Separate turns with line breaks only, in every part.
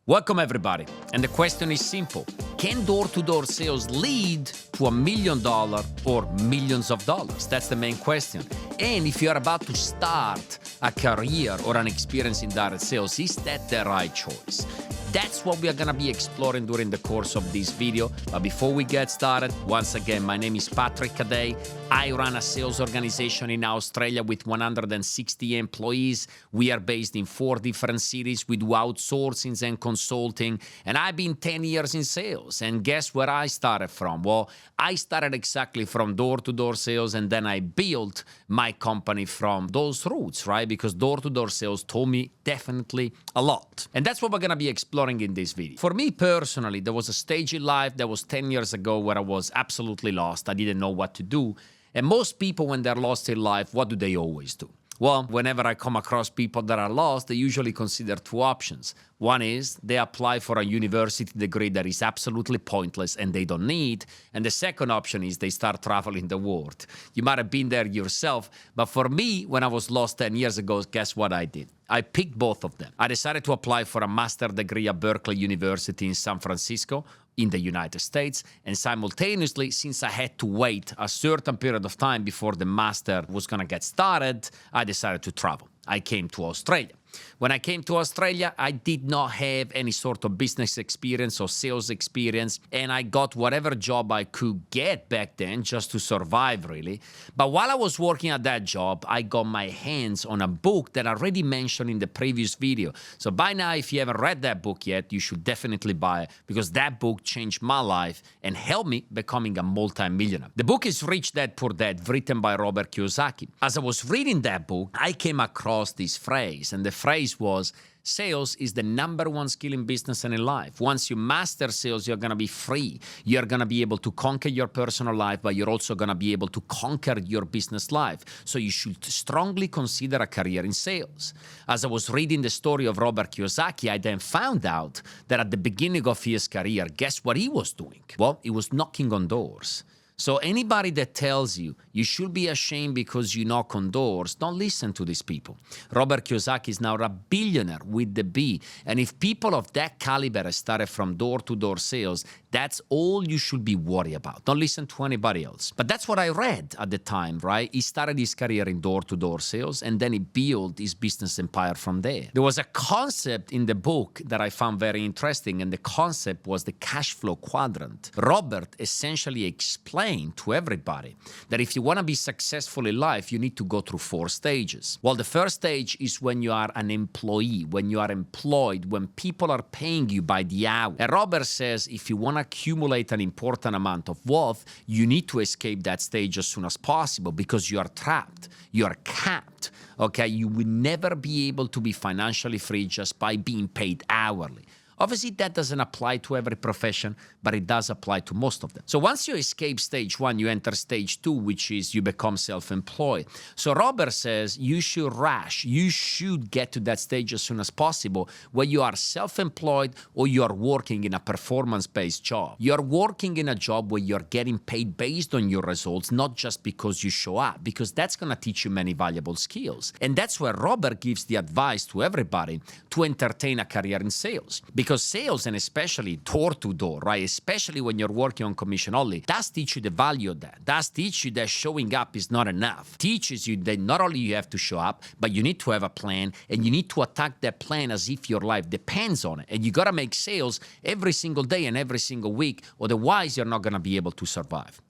Welcome everybody, and the question is simple. Can door-to-door sales lead to $1 million or millions of dollars? That's the main question. And if you're about to start a career or an experience in direct sales, is that the right choice? That's what we are gonna be exploring during the course of this video. But before we get started, once again, my name is Patrick Cadet. I run a sales organization in Australia with 160 employees. We are based in 4 different cities. We do outsourcing and consulting. And I've been 10 years in sales. And guess where I started from? Well, I started exactly from door-to-door sales, and then I built my company from those roots, right? Because door-to-door sales taught me definitely a lot. And that's what we're gonna be exploring in this video. For me personally, there was a stage in life that was 10 years ago where I was absolutely lost. I didn't know what to do. And most people, when they're lost in life, what do they always do? Well, whenever I come across people that are lost, they usually consider 2 options. One is they apply for a university degree that is absolutely pointless and they don't need. And the second option is they start traveling the world. You might have been there yourself, but for me, when I was lost 10 years ago, guess what I did? I picked both of them. I decided to apply for a master's degree at Berkeley University in San Francisco in the United States, and simultaneously, since I had to wait a certain period of time before the master was gonna get started, I decided to travel. I came to Australia. When I came to Australia, I did not have any sort of business experience or sales experience, and I got whatever job I could get back then just to survive, really. But while I was working at that job, I got my hands on a book that I already mentioned in the previous video. So by now, if you haven't read that book yet, you should definitely buy it, because that book changed my life and helped me becoming a multi-millionaire. The book is Rich Dad Poor Dad, written by Robert Kiyosaki. As I was reading that book, I came across this phrase, and the phrase was, sales is the #1 skill in business and in life. Once you master sales, you're going to be free. You're going to be able to conquer your personal life, but you're also going to be able to conquer your business life. So you should strongly consider a career in sales. As I was reading the story of Robert Kiyosaki, I then found out that at the beginning of his career, guess what he was doing? Well, he was knocking on doors. So anybody that tells you you should be ashamed because you knock on doors, don't listen to these people. Robert Kiyosaki is now a billionaire with the B. And if people of that caliber started from door-to-door sales, that's all you should be worried about. Don't listen to anybody else. But that's what I read at the time, right? He started his career in door-to-door sales, and then he built his business empire from there. There was a concept in the book that I found very interesting, and the concept was the Cashflow Quadrant. Robert essentially explained to everybody that if you want to be successful in life, you need to go through 4 stages. Well, the first stage is when you are an employee, when you are employed, when people are paying you by the hour. And Robert says if you want to accumulate an important amount of wealth, you need to escape that stage as soon as possible, because you are trapped, you are capped. Okay, you will never be able to be financially free just by being paid hourly. Obviously, that doesn't apply to every profession, but it does apply to most of them. So once you escape stage 1, you enter stage 2, which is you become self-employed. So Robert says you should rush. You should get to that stage as soon as possible, where you are self-employed or you are working in a performance-based job. You're working in a job where you're getting paid based on your results, not just because you show up, because that's going to teach you many valuable skills. And that's where Robert gives the advice to everybody to entertain a career in sales. Because sales, and especially door-to-door, right, especially when you're working on commission only, does teach you the value of that. Does teach you that showing up is not enough. Teaches you that not only you have to show up, but you need to have a plan, and you need to attack that plan as if your life depends on it. And you got to make sales every single day and every single week, otherwise you're not going to be able to survive.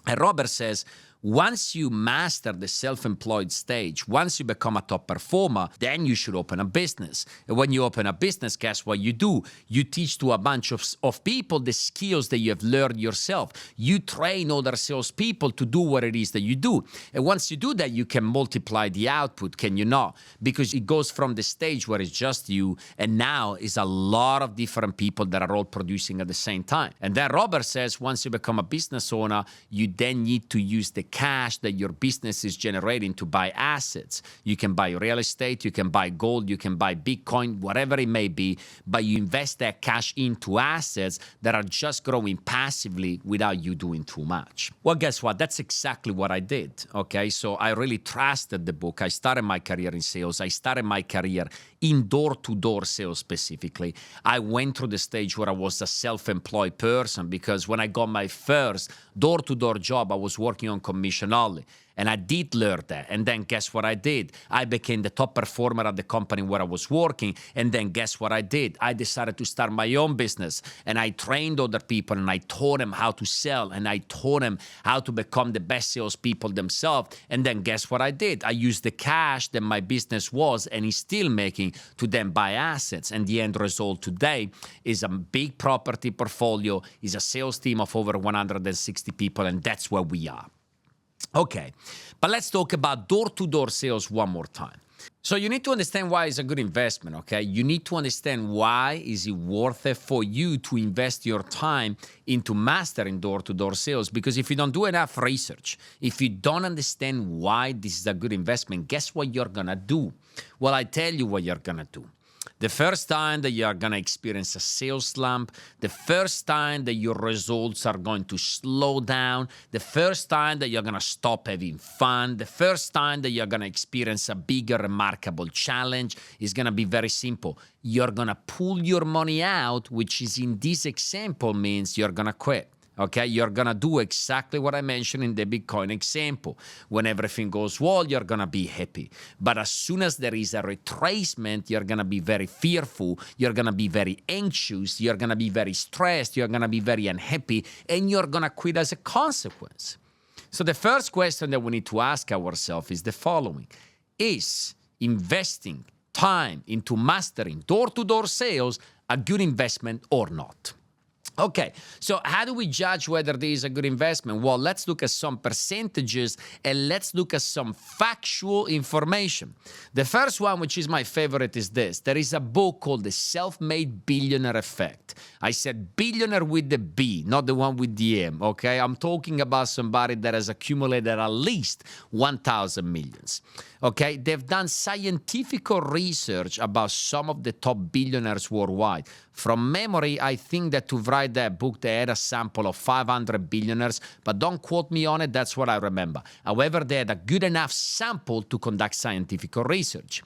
And Robert says, once you master the self-employed stage, once you become a top performer, then you should open a business. And when you open a business, guess what you do? You teach to a bunch of people the skills that you have learned yourself. You train other salespeople to do what it is that you do. And once you do that, you can multiply the output, can you not? Because it goes from the stage where it's just you, and now is a lot of different people that are all producing at the same time. And then Robert says, once you become a business owner, you then need to use the cash that your business is generating to buy assets. You can buy real estate, you can buy gold, you can buy Bitcoin, whatever it may be, but you invest that cash into assets that are just growing passively without you doing too much. Well, guess what? That's exactly what I did, okay? So I really trusted the book. I started my career in sales. I started my career in door-to-door sales specifically. I went through the stage where I was a self-employed person because when I got my first door-to-door job, I was working on commission only. And I did learn that. And then guess what I did? I became the top performer at the company where I was working. And then guess what I did? I decided to start my own business. And I trained other people and I taught them how to sell. And I taught them how to become the best salespeople themselves. And then guess what I did? I used the cash that my business was and is still making to then buy assets. And the end result today is a big property portfolio, is a sales team of over 160 people. And that's where we are. Okay, but let's talk about door-to-door sales one more time. So you need to understand why it's a good investment, okay? You need to understand why is it worth it for you to invest your time into mastering door-to-door sales. Because if you don't do enough research, if you don't understand why this is a good investment, guess what you're gonna do? Well, I tell you what you're gonna do. The first time that you are going to experience a sales slump, the first time that your results are going to slow down, the first time that you're going to stop having fun, the first time that you're going to experience a bigger, remarkable challenge is going to be very simple. You're going to pull your money out, which is in this example means you're going to quit. Okay, you're going to do exactly what I mentioned in the Bitcoin example. When everything goes well, you're going to be happy. But as soon as there is a retracement, you're going to be very fearful. You're going to be very anxious. You're going to be very stressed. You're going to be very unhappy. And you're going to quit as a consequence. So the first question that we need to ask ourselves is the following. Is investing time into mastering door-to-door sales a good investment or not? Okay, so how do we judge whether this is a good investment? Well, let's look at some percentages and let's look at some factual information. The first one, which is my favorite, is this. There is a book called The Self-Made Billionaire Effect. I said billionaire with the B, not the one with the M, okay? I'm talking about somebody that has accumulated at least 1,000 millions. Okay, they've done scientific research about some of the top billionaires worldwide. From memory, I think that to write that book, they had a sample of 500 billionaires, but don't quote me on it, that's what I remember. However, they had a good enough sample to conduct scientific research.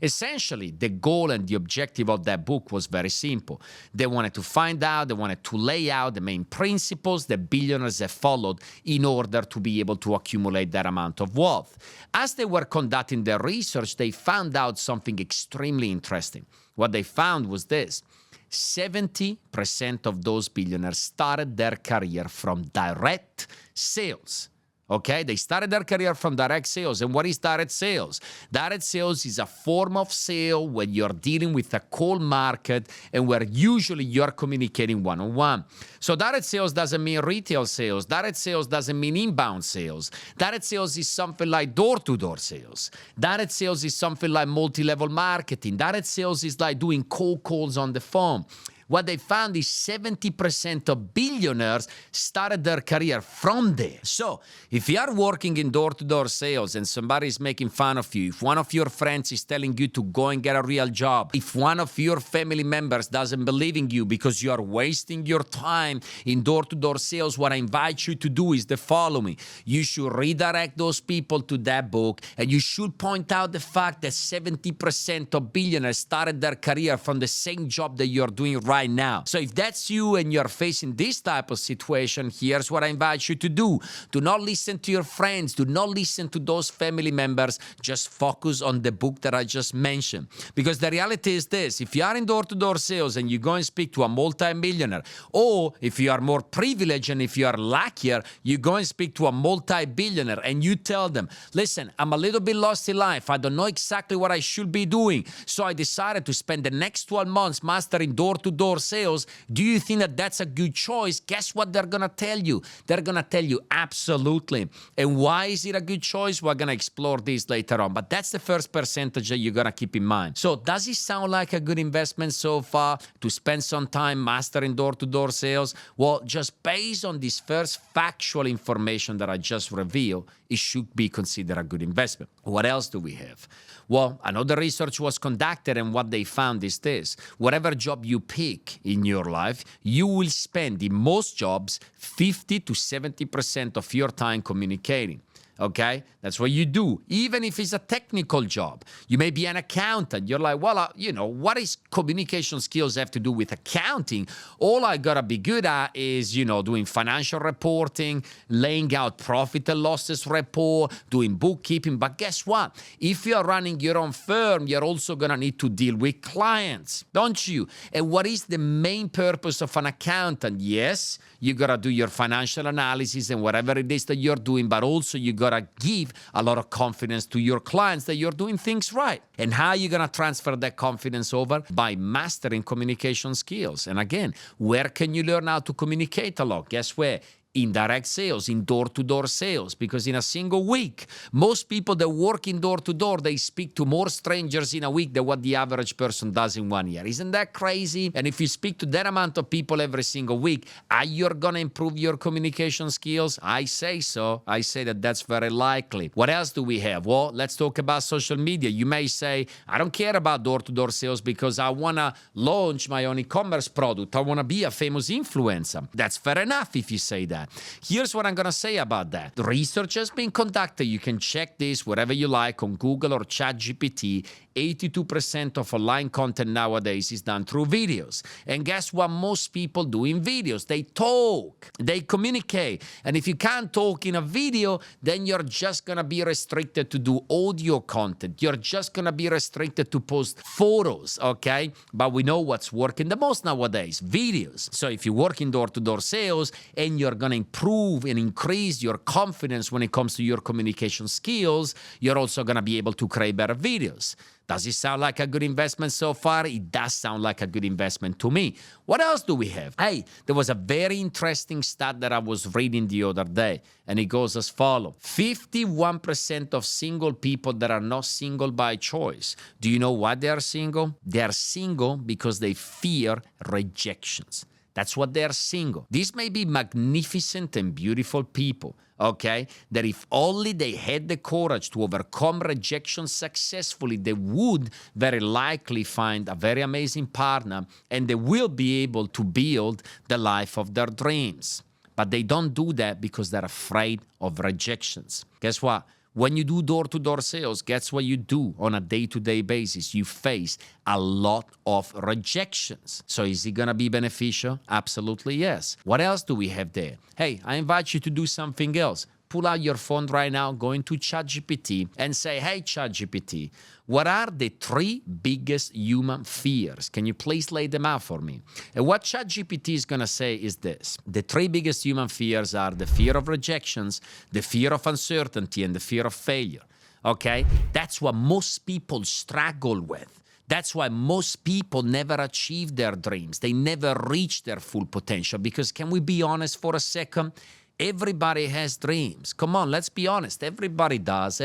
Essentially, the goal and the objective of that book was very simple. They wanted to find out, they wanted to lay out the main principles that billionaires have followed in order to be able to accumulate that amount of wealth. As they were conducting their research, they found out something extremely interesting. What they found was this. 70% of those billionaires started their career from direct sales. Okay, they started their career from direct sales. And what is direct sales? Direct sales is a form of sale when you're dealing with a cold market and where usually you're communicating one-on-one. So direct sales doesn't mean retail sales. Direct sales doesn't mean inbound sales. Direct sales is something like door-to-door sales. Direct sales is something like multi-level marketing. Direct sales is like doing cold calls on the phone. What they found is 70% of billionaires started their career from there. So if you are working in door-to-door sales and somebody is making fun of you, if one of your friends is telling you to go and get a real job, if one of your family members doesn't believe in you because you are wasting your time in door-to-door sales, what I invite you to do is the following. You should redirect those people to that book, and you should point out the fact that 70% of billionaires started their career from the same job that you're doing right now. So if that's you and you're facing this type of situation, here's what I invite you to do. Do not listen to your friends. Do not listen to those family members. Just focus on the book that I just mentioned. Because the reality is this. If you are in door-to-door sales and you go and speak to a multi-millionaire, or if you are more privileged and if you are luckier, you go and speak to a multi-billionaire and you tell them, listen, I'm a little bit lost in life. I don't know exactly what I should be doing. So I decided to spend the next 12 months mastering door-to-door sales. Do you think that that's a good choice? Guess what they're going to tell you? They're going to tell you absolutely. And why is it a good choice? We're going to explore this later on. But that's the first percentage that you're going to keep in mind. So does it sound like a good investment so far to spend some time mastering door-to-door sales? Well, just based on this first factual information that I just revealed, it should be considered a good investment. What else do we have? Well, another research was conducted, and what they found is this. Whatever job you pick in your life, you will spend in most jobs 50 to 70% of your time communicating. Okay? That's what you do. Even if it's a technical job, you may be an accountant. You're like, well, what is communication skills have to do with accounting? All I gotta be good at is, doing financial reporting, laying out profit and losses report, doing bookkeeping. But guess what? If you're running your own firm, you're also gonna need to deal with clients, don't you? And what is the main purpose of an accountant? Yes, you gotta do your financial analysis and whatever it is that you're doing, but also you gotta give a lot of confidence to your clients that you're doing things right. And how are you gonna transfer that confidence over? By mastering communication skills. And again, where can you learn how to communicate a lot? Guess where? In direct sales, in door-to-door sales, because in a single week, most people that work in door-to-door, they speak to more strangers in a week than what the average person does in 1 year. Isn't that crazy? And if you speak to that amount of people every single week, are you going to improve your communication skills? I say so. I say that that's very likely. What else do we have? Well, let's talk about social media. You may say, I don't care about door-to-door sales because I want to launch my own e-commerce product. I want to be a famous influencer. That's fair enough if you say that. Here's what I'm going to say about that. The research has been conducted. You can check this wherever you like on Google or ChatGPT. 82% of online content nowadays is done through videos. And guess what most people do in videos? They talk, they communicate. And if you can't talk in a video, then you're just going to be restricted to do audio content. You're just going to be restricted to post photos, okay? But we know what's working the most nowadays, videos. So if you work in door-to-door sales and you're going to improve and increase your confidence when it comes to your communication skills, you're also going to be able to create better videos. Does it sound like a good investment so far? It does sound like a good investment to me. What else do we have? Hey, there was a very interesting stat that I was reading the other day, and it goes as follows. 51% of single people that are not single by choice. Do you know why they are single? They are single because they fear rejections. That's what they are single. These may be magnificent and beautiful people, okay, that if only they had the courage to overcome rejection successfully, they would very likely find a very amazing partner and they will be able to build the life of their dreams. But they don't do that because they're afraid of rejections. Guess what? When you do door-to-door sales, guess what you do on a day-to-day basis? You face a lot of rejections. So is it going to be beneficial? Absolutely yes. What else do we have there? Hey, I invite you to do something else. Pull out your phone right now, go into ChatGPT and say, hey, ChatGPT, what are the 3 biggest human fears? Can you please lay them out for me? And what ChatGPT is going to say is this. The 3 biggest human fears are the fear of rejections, the fear of uncertainty, and the fear of failure. Okay? That's what most people struggle with. That's why most people never achieve their dreams. They never reach their full potential. Because can we be honest for a second? Everybody has dreams. Come on, let's be honest. Everybody does.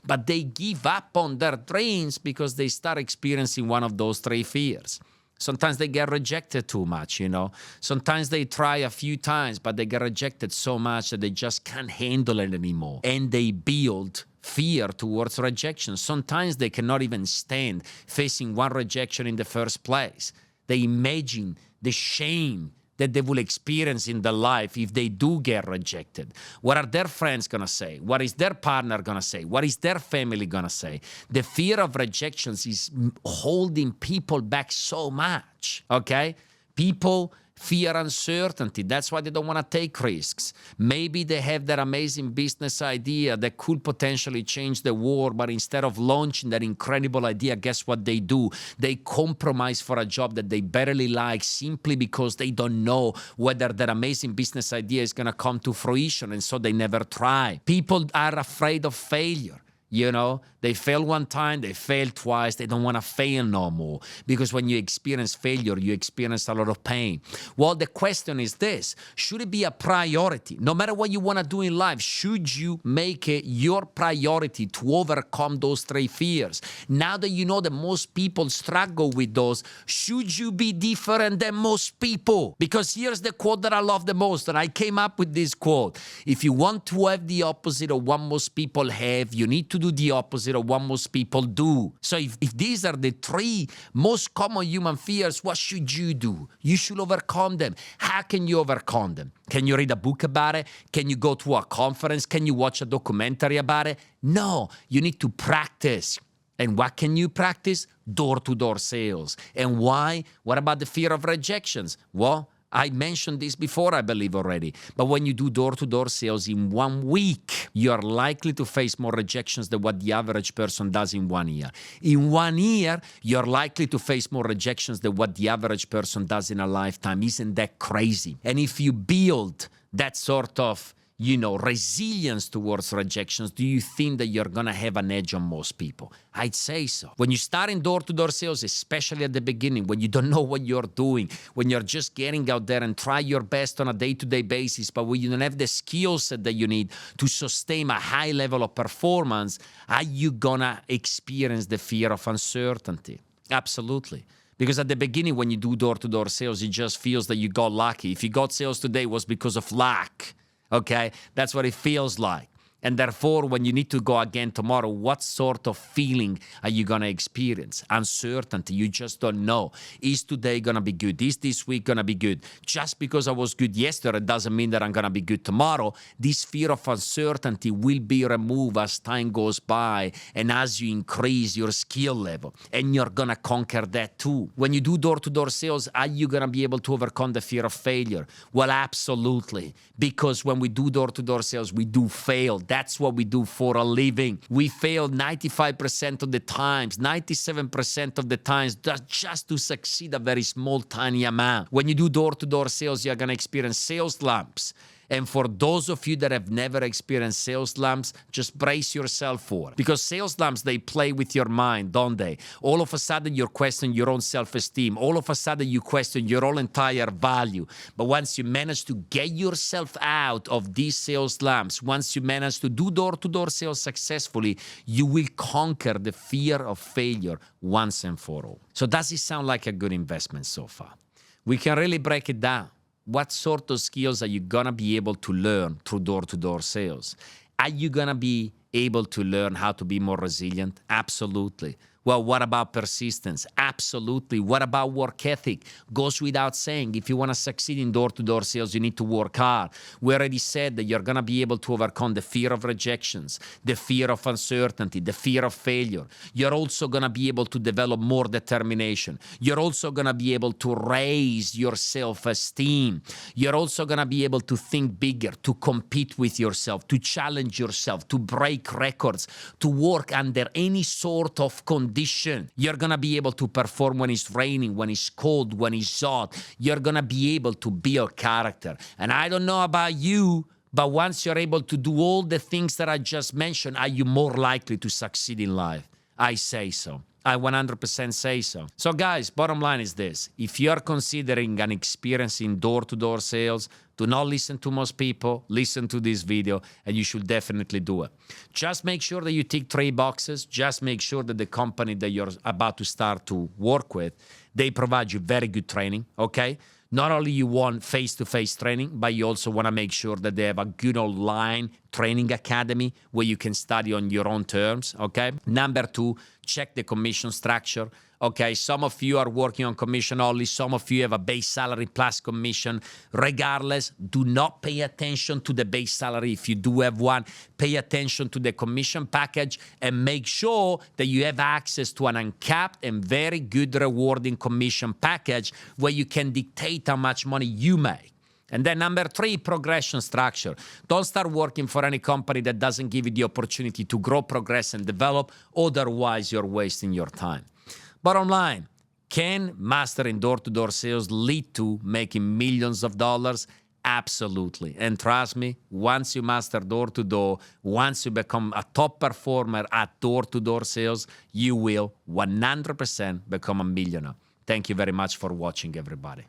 But they give up on their dreams because they start experiencing one of those 3 fears. Sometimes they get rejected too much, Sometimes they try a few times, but they get rejected so much that they just can't handle it anymore. And they build fear towards rejection. Sometimes they cannot even stand facing one rejection in the first place. They imagine the shame that they will experience in their life if they do get rejected. What are their friends going to say? What is their partner going to say? What is their family going to say? The fear of rejections is holding people back so much, okay? People fear uncertainty. That's why they don't want to take risks. Maybe they have that amazing business idea that could potentially change the world, but instead of launching that incredible idea, guess what they do? They compromise for a job that they barely like simply because they don't know whether that amazing business idea is going to come to fruition, and so they never try. People are afraid of failure. They fail one time, they fail twice, they don't want to fail no more. Because when you experience failure, you experience a lot of pain. Well, the question is this: should it be a priority? No matter what you want to do in life, should you make it your priority to overcome those 3 fears? Now that you know that most people struggle with those, should you be different than most people? Because here's the quote that I love the most, and I came up with this quote. If you want to have the opposite of what most people have, you need to to do the opposite of what most people do. So if these are the three most common human fears, what should you do? You should overcome them. How can you overcome them? Can you read a book about it? Can you go to a conference? Can you watch a documentary about it? No, you need to practice. And what can you practice? Door-to-door sales. And why? What about the fear of rejections? Well, I mentioned this before, I believe already. But when you do door-to-door sales in 1 week, you are likely to face more rejections than what the average person does in 1 year. In 1 year, you're likely to face more rejections than what the average person does in a lifetime. Isn't that crazy? And if you build that sort of resilience towards rejections, do you think that you're going to have an edge on most people? I'd say so. When you start in door-to-door sales, especially at the beginning, when you don't know what you're doing, when you're just getting out there and try your best on a day-to-day basis, but when you don't have the skill set that you need to sustain a high level of performance, are you going to experience the fear of uncertainty? Absolutely. Because at the beginning, when you do door-to-door sales, it just feels that you got lucky. If you got sales today, it was because of luck. Okay, that's what it feels like. And therefore, when you need to go again tomorrow, what sort of feeling are you going to experience? Uncertainty. You just don't know. Is today going to be good? Is this week going to be good? Just because I was good yesterday doesn't mean that I'm going to be good tomorrow. This fear of uncertainty will be removed as time goes by and as you increase your skill level. And you're going to conquer that too. When you do door-to-door sales, are you going to be able to overcome the fear of failure? Well, absolutely. Because when we do door-to-door sales, we do fail. That's what we do for a living. We fail 95% of the times, 97% of the times, just to succeed a very small, tiny amount. When you do door-to-door sales, you're going to experience sales slumps. And for those of you that have never experienced sales slumps, just brace yourself for it. Because sales slumps, they play with your mind, don't they? All of a sudden, you question your own self-esteem. All of a sudden, you question your own entire value. But once you manage to get yourself out of these sales slumps, once you manage to do door-to-door sales successfully, you will conquer the fear of failure once and for all. So does it sound like a good investment so far? We can really break it down. What sort of skills are you going to be able to learn through door-to-door sales? Are you going to be able to learn how to be more resilient? Absolutely. Well, what about persistence? Absolutely. What about work ethic? Goes without saying, if you want to succeed in door-to-door sales, you need to work hard. We already said that you're going to be able to overcome the fear of rejections, the fear of uncertainty, the fear of failure. You're also going to be able to develop more determination. You're also going to be able to raise your self-esteem. You're also going to be able to think bigger, to compete with yourself, to challenge yourself, to break records, to work under any sort of condition. You're going to be able to perform when it's raining, when it's cold, when it's hot. You're going to be able to build character. And I don't know about you, but once you're able to do all the things that I just mentioned, are you more likely to succeed in life? I say so. I 100% say so. So guys, bottom line is this. If you're considering an experience in door-to-door sales, do not listen to most people. Listen to this video, and you should definitely do it. Just make sure that you tick 3 boxes. Just make sure that the company that you're about to start to work with, they provide you very good training, okay? Not only you want face-to-face training, but you also want to make sure that they have a good online training academy where you can study on your own terms, okay? Number 2, check the commission structure. Okay, some of you are working on commission only. Some of you have a base salary plus commission. Regardless, do not pay attention to the base salary if you do have one. Pay attention to the commission package and make sure that you have access to an uncapped and very good rewarding commission package where you can dictate how much money you make. And then number 3, progression structure. Don't start working for any company that doesn't give you the opportunity to grow, progress, and develop. Otherwise, you're wasting your time. Bottom line, can mastering door-to-door sales lead to making millions of dollars? Absolutely. And trust me, once you master door-to-door, once you become a top performer at door-to-door sales, you will 100% become a millionaire. Thank you very much for watching, everybody.